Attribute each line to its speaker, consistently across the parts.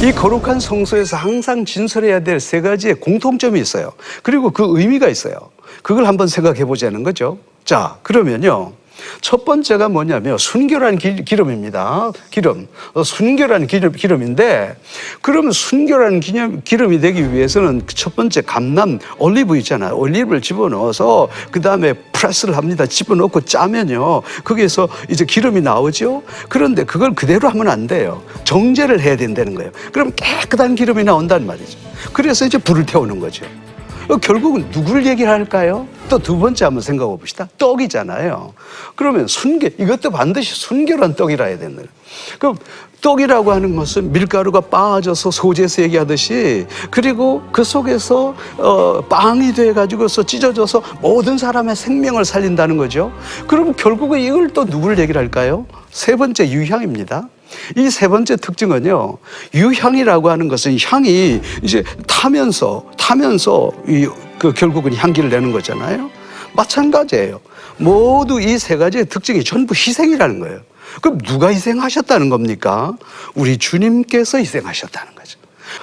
Speaker 1: 이 거룩한 성소에서 항상 진설해야 될 세 가지의 공통점이 있어요. 그리고 그 의미가 있어요. 그걸 한번 생각해 보자는 거죠. 자, 그러면요. 첫 번째가 뭐냐면 순결한 기름입니다. 기름. 순결한 기름인데, 그러면 순결한 기름이 되기 위해서는 첫 번째 감람 올리브 있잖아요. 올리브를 집어넣어서 그 다음에 프레스를 합니다. 집어넣고 짜면요, 거기에서 이제 기름이 나오죠. 그런데 그걸 그대로 하면 안 돼요. 정제를 해야 된다는 거예요. 그럼 깨끗한 기름이 나온다는 말이죠. 그래서 이제 불을 태우는 거죠. 결국은 누구를 얘기를 할까요? 또 두 번째 한번 생각해 봅시다. 떡이잖아요. 그러면 이것도 반드시 순결한 떡이라 해야 된다. 그럼 떡이라고 하는 것은 밀가루가 빻아져서 소재에서 얘기하듯이, 그리고 그 속에서 빵이 돼가지고서 찢어져서 모든 사람의 생명을 살린다는 거죠. 그럼 결국은 이걸 또 누구를 얘기를 할까요? 세 번째 유향입니다. 이 세 번째 특징은요, 유향이라고 하는 것은 향이 이제 타면서 결국은 향기를 내는 거잖아요. 마찬가지예요. 모두 이 세 가지의 특징이 전부 희생이라는 거예요. 그럼 누가 희생하셨다는 겁니까? 우리 주님께서 희생하셨다는 거죠.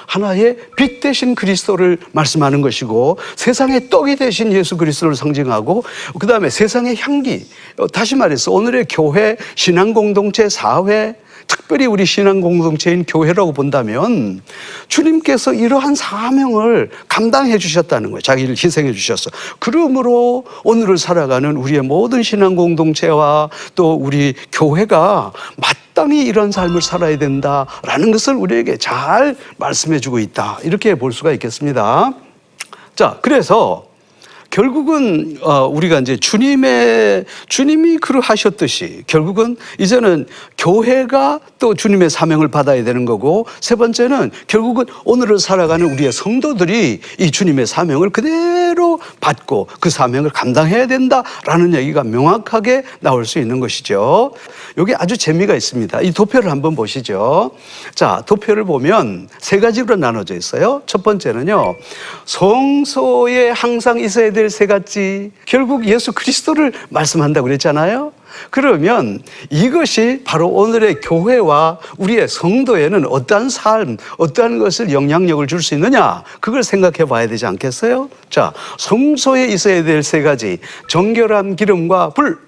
Speaker 1: 하나의 빛 대신 그리스도를 말씀하는 것이고, 세상의 떡이 되신 예수 그리스도를 상징하고, 그 다음에 세상의 향기, 다시 말해서 오늘의 교회, 신앙 공동체, 사회, 특별히 우리 신앙 공동체인 교회라고 본다면 주님께서 이러한 사명을 감당해 주셨다는 거예요. 자기를 희생해 주셨어. 그러므로 오늘을 살아가는 우리의 모든 신앙 공동체와 또 우리 교회가 마땅히 이런 삶을 살아야 된다라는 것을 우리에게 잘 말씀해 주고 있다, 이렇게 볼 수가 있겠습니다. 자, 그래서 결국은 우리가 이제 주님이 그러하셨듯이 결국은 이제는 교회가 또 주님의 사명을 받아야 되는 거고, 세 번째는 결국은 오늘을 살아가는 우리의 성도들이 이 주님의 사명을 그대로 받고 그 사명을 감당해야 된다라는 얘기가 명확하게 나올 수 있는 것이죠. 여기 아주 재미가 있습니다. 이 도표를 한번 보시죠. 자, 도표를 보면 세 가지로 나눠져 있어요. 첫 번째는요, 성소에 항상 있어야 될 세 가지, 결국 예수 그리스도를 말씀한다고 그랬잖아요. 그러면 이것이 바로 오늘의 교회와 우리의 성도에는 어떠한 삶, 어떠한 것을 영향력을 줄 수 있느냐, 그걸 생각해 봐야 되지 않겠어요? 자, 성소에 있어야 될 세 가지, 정결한 기름과 불.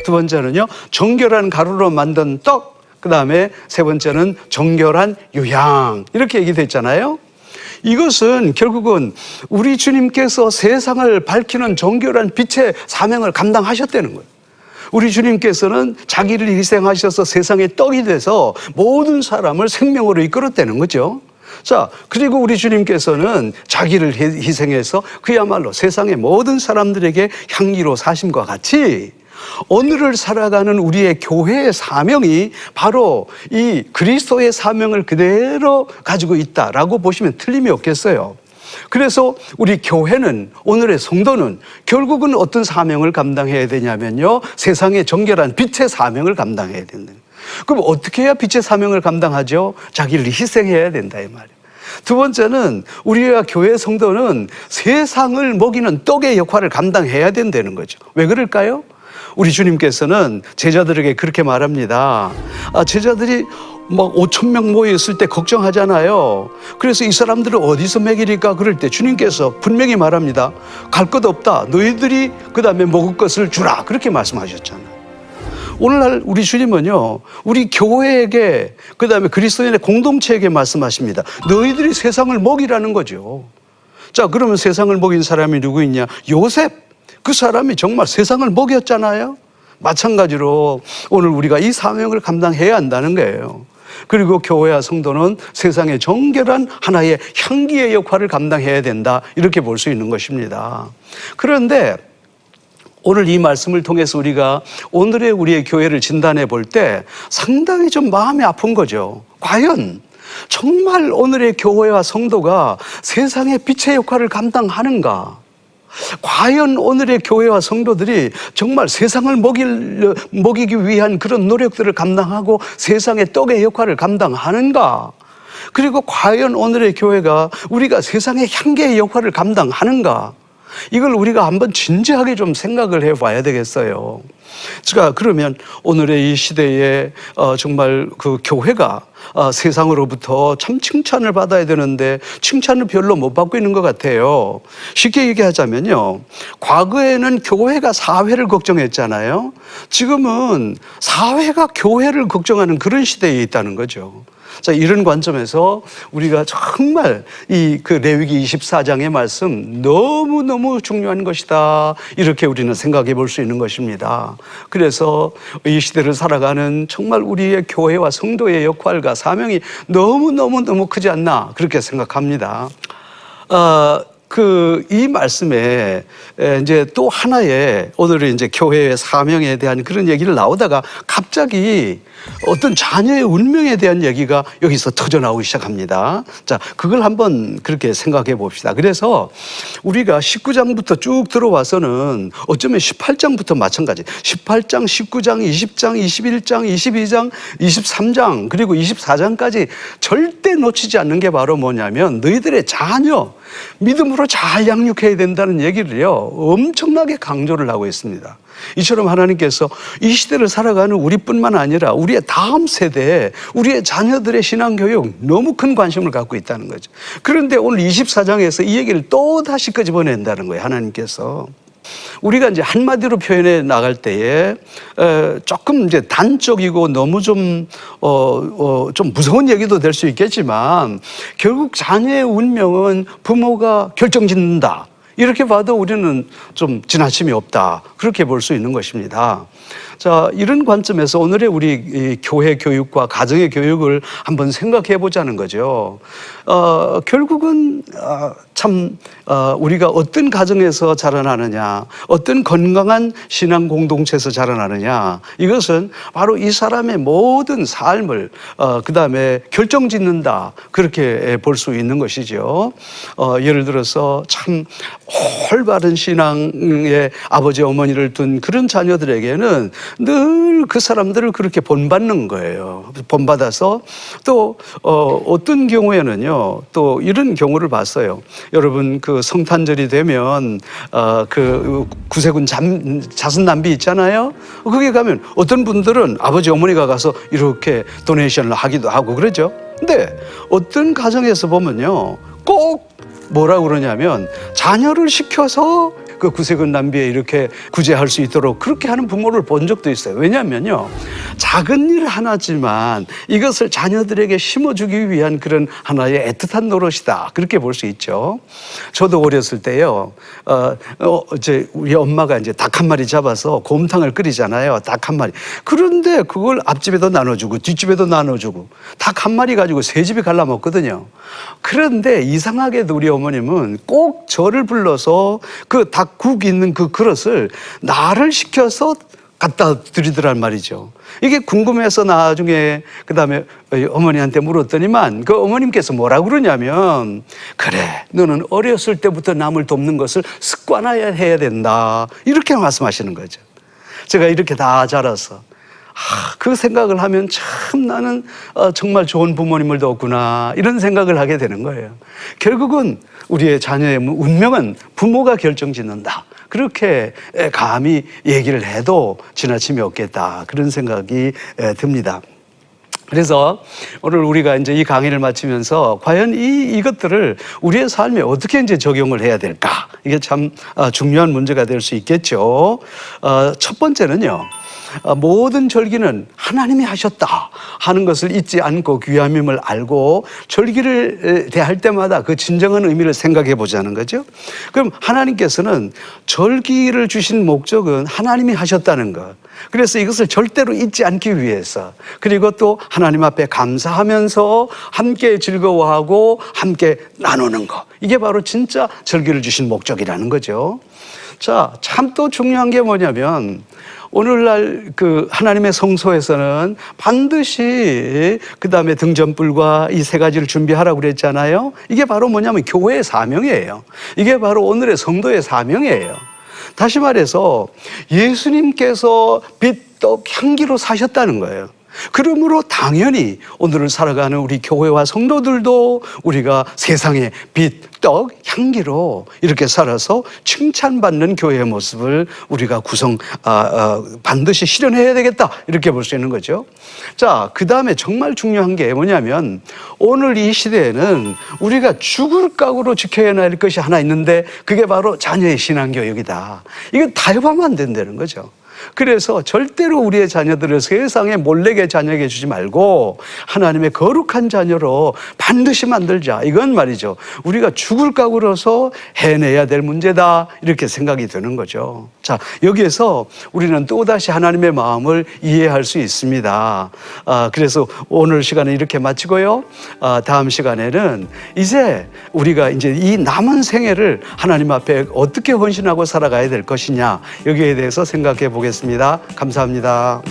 Speaker 1: 두 번째는요, 정결한 가루로 만든 떡. 그 다음에 세 번째는 정결한 유향. 이렇게 얘기됐잖아요. 이것은 결국은 우리 주님께서 세상을 밝히는 정결한 빛의 사명을 감당하셨다는 거예요. 우리 주님께서는 자기를 희생하셔서 세상의 떡이 돼서 모든 사람을 생명으로 이끌었다는 거죠. 자, 그리고 우리 주님께서는 자기를 희생해서 그야말로 세상의 모든 사람들에게 향기로 사심과 같이 오늘을 살아가는 우리의 교회의 사명이 바로 이 그리스도의 사명을 그대로 가지고 있다라고 보시면 틀림이 없겠어요. 그래서 우리 교회는, 오늘의 성도는 결국은 어떤 사명을 감당해야 되냐면요, 세상의 정결한 빛의 사명을 감당해야 된다. 그럼 어떻게 해야 빛의 사명을 감당하죠? 자기를 희생해야 된다, 이 말이에요. 두 번째는 우리가 교회 성도는 세상을 먹이는 떡의 역할을 감당해야 된다는 거죠. 왜 그럴까요? 우리 주님께서는 제자들에게 그렇게 말합니다. 제자들이 막 5,000명 모여 있을 때 걱정하잖아요. 그래서 이 사람들을 어디서 먹이리까 그럴 때 주님께서 분명히 말합니다. 갈 것 없다. 너희들이 그 다음에 먹을 것을 주라. 그렇게 말씀하셨잖아요. 오늘날 우리 주님은요, 우리 교회에게, 그 다음에 그리스도인의 공동체에게 말씀하십니다. 너희들이 세상을 먹이라는 거죠. 자, 그러면 세상을 먹인 사람이 누구 있냐? 요셉. 그 사람이 정말 세상을 먹였잖아요. 마찬가지로 오늘 우리가 이 사명을 감당해야 한다는 거예요. 그리고 교회와 성도는 세상의 정결한 하나의 향기의 역할을 감당해야 된다, 이렇게 볼 수 있는 것입니다. 그런데 오늘 이 말씀을 통해서 우리가 오늘의 우리의 교회를 진단해 볼 때 상당히 좀 마음이 아픈 거죠. 과연 정말 오늘의 교회와 성도가 세상의 빛의 역할을 감당하는가? 과연 오늘의 교회와 성도들이 정말 세상을 먹이기 위한 그런 노력들을 감당하고 세상의 떡의 역할을 감당하는가? 그리고 과연 오늘의 교회가 우리가 세상의 향기의 역할을 감당하는가? 이걸 우리가 한번 진지하게 좀 생각을 해봐야 되겠어요. 제가 그러면 오늘의 이 시대에 정말 그 교회가 세상으로부터 참 칭찬을 받아야 되는데 칭찬을 별로 못 받고 있는 것 같아요. 쉽게 얘기하자면요, 과거에는 교회가 사회를 걱정했잖아요. 지금은 사회가 교회를 걱정하는 그런 시대에 있다는 거죠. 자, 이런 관점에서 우리가 정말 이 그 레위기 24장의 말씀 너무너무 중요한 것이다, 이렇게 우리는 생각해 볼 수 있는 것입니다. 그래서 이 시대를 살아가는 정말 우리의 교회와 성도의 역할과 사명이 너무 크지 않나, 그렇게 생각합니다. 이 말씀에 이제 또 하나의 오늘은 이제 교회의 사명에 대한 그런 얘기를 나오다가 갑자기 어떤 자녀의 운명에 대한 얘기가 여기서 터져 나오기 시작합니다. 자, 그걸 한번 그렇게 생각해 봅시다. 그래서 우리가 19장부터 쭉 들어와서는 어쩌면 18장부터 마찬가지, 18장, 19장, 20장, 21장, 22장, 23장, 그리고 24장까지 절대 놓치지 않는 게 바로 뭐냐면 너희들의 자녀, 믿음으로 잘 양육해야 된다는 얘기를요, 엄청나게 강조를 하고 있습니다. 이처럼 하나님께서 이 시대를 살아가는 우리뿐만 아니라 우리의 다음 세대에 우리의 자녀들의 신앙교육 너무 큰 관심을 갖고 있다는 거죠. 그런데 오늘 24장에서 이 얘기를 또 다시 끄집어낸다는 거예요, 하나님께서. 우리가 이제 한마디로 표현해 나갈 때에 조금 이제 단적이고 너무 좀 무서운 얘기도 될 수 있겠지만 결국 자녀의 운명은 부모가 결정짓는다, 이렇게 봐도 우리는 좀 지나침이 없다, 그렇게 볼 수 있는 것입니다. 자, 이런 관점에서 오늘의 우리 교회 교육과 가정의 교육을 한번 생각해 보자는 거죠. 결국은 우리가 어떤 가정에서 자라나느냐, 어떤 건강한 신앙 공동체에서 자라나느냐, 이것은 바로 이 사람의 모든 삶을 그다음에 결정짓는다, 그렇게 볼 수 있는 것이죠. 예를 들어서 참 올바른 신앙의 아버지 어머니를 둔 그런 자녀들에게는 늘 그 사람들을 그렇게 본받는 거예요. 본받아서 또 어떤 경우에는요, 또 이런 경우를 봤어요. 여러분, 그 성탄절이 되면 그 구세군 자선남비 있잖아요. 거기 가면 어떤 분들은 아버지 어머니가 가서 이렇게 도네이션을 하기도 하고 그러죠. 근데 어떤 가정에서 보면요, 꼭 뭐라고 그러냐면 자녀를 시켜서 그 구세군 낭비에 이렇게 구제할 수 있도록 그렇게 하는 부모를 본 적도 있어요. 왜냐하면요, 작은 일 하나지만 이것을 자녀들에게 심어주기 위한 그런 하나의 애틋한 노릇이다, 그렇게 볼 수 있죠. 저도 어렸을 때요, 이제 우리 엄마가 이제 닭 한 마리 잡아서 곰탕을 끓이잖아요, 닭 한 마리. 그런데 그걸 앞집에도 나눠주고 뒷집에도 나눠주고 닭 한 마리 가지고 세 집이 갈라 먹거든요. 그런데 이상하게도 우리 어머님은 꼭 저를 불러서 그 닭국 있는 그 그릇을 나를 시켜서 갖다 드리더란 말이죠. 이게 궁금해서 나중에 그다음에 어머니한테 물었더니만 그 어머님께서 뭐라고 그러냐면, 그래, 너는 어렸을 때부터 남을 돕는 것을 습관화해야 된다, 이렇게 말씀하시는 거죠. 제가 이렇게 다 자라서 그 생각을 하면 참 나는 정말 좋은 부모님을 뒀구나, 이런 생각을 하게 되는 거예요. 결국은 우리의 자녀의 운명은 부모가 결정짓는다, 그렇게 감히 얘기를 해도 지나침이 없겠다, 그런 생각이 듭니다. 그래서 오늘 우리가 이제 이 강의를 마치면서 과연 이것들을 우리의 삶에 어떻게 이제 적용을 해야 될까? 이게 참 중요한 문제가 될 수 있겠죠. 첫 번째는요, 모든 절기는 하나님이 하셨다 하는 것을 잊지 않고 귀함임을 알고 절기를 대할 때마다 그 진정한 의미를 생각해 보자는 거죠. 그럼 하나님께서는 절기를 주신 목적은 하나님이 하셨다는 것, 그래서 이것을 절대로 잊지 않기 위해서, 그리고 또 하나님 앞에 감사하면서 함께 즐거워하고 함께 나누는 것, 이게 바로 진짜 절기를 주신 목적이라는 거죠. 자, 참 또 중요한 게 뭐냐면, 오늘날 그 하나님의 성소에서는 반드시 그 다음에 등잔불과 이 세 가지를 준비하라고 그랬잖아요. 이게 바로 뭐냐면 교회의 사명이에요. 이게 바로 오늘의 성도의 사명이에요. 다시 말해서 예수님께서 빛, 떡, 향기로 사셨다는 거예요. 그러므로 당연히 오늘을 살아가는 우리 교회와 성도들도 우리가 세상의 빛, 떡, 향기로 이렇게 살아서 칭찬받는 교회의 모습을 우리가 반드시 실현해야 되겠다, 이렇게 볼 수 있는 거죠. 자, 그 다음에 정말 중요한 게 뭐냐면 오늘 이 시대에는 우리가 죽을 각오로 지켜야 할 것이 하나 있는데 그게 바로 자녀의 신앙교육이다. 이거 타협하면 안 된다는 거죠. 그래서 절대로 우리의 자녀들을 세상에 몰래게 자녀에게 주지 말고 하나님의 거룩한 자녀로 반드시 만들자. 이건 말이죠, 우리가 죽을 각오로서 해내야 될 문제다, 이렇게 생각이 드는 거죠. 자, 여기에서 우리는 또다시 하나님의 마음을 이해할 수 있습니다. 그래서 오늘 시간은 이렇게 마치고요. 다음 시간에는 이제 우리가 이제 이 남은 생애를 하나님 앞에 어떻게 헌신하고 살아가야 될 것이냐, 여기에 대해서 생각해 보겠습니다. 감사합니다.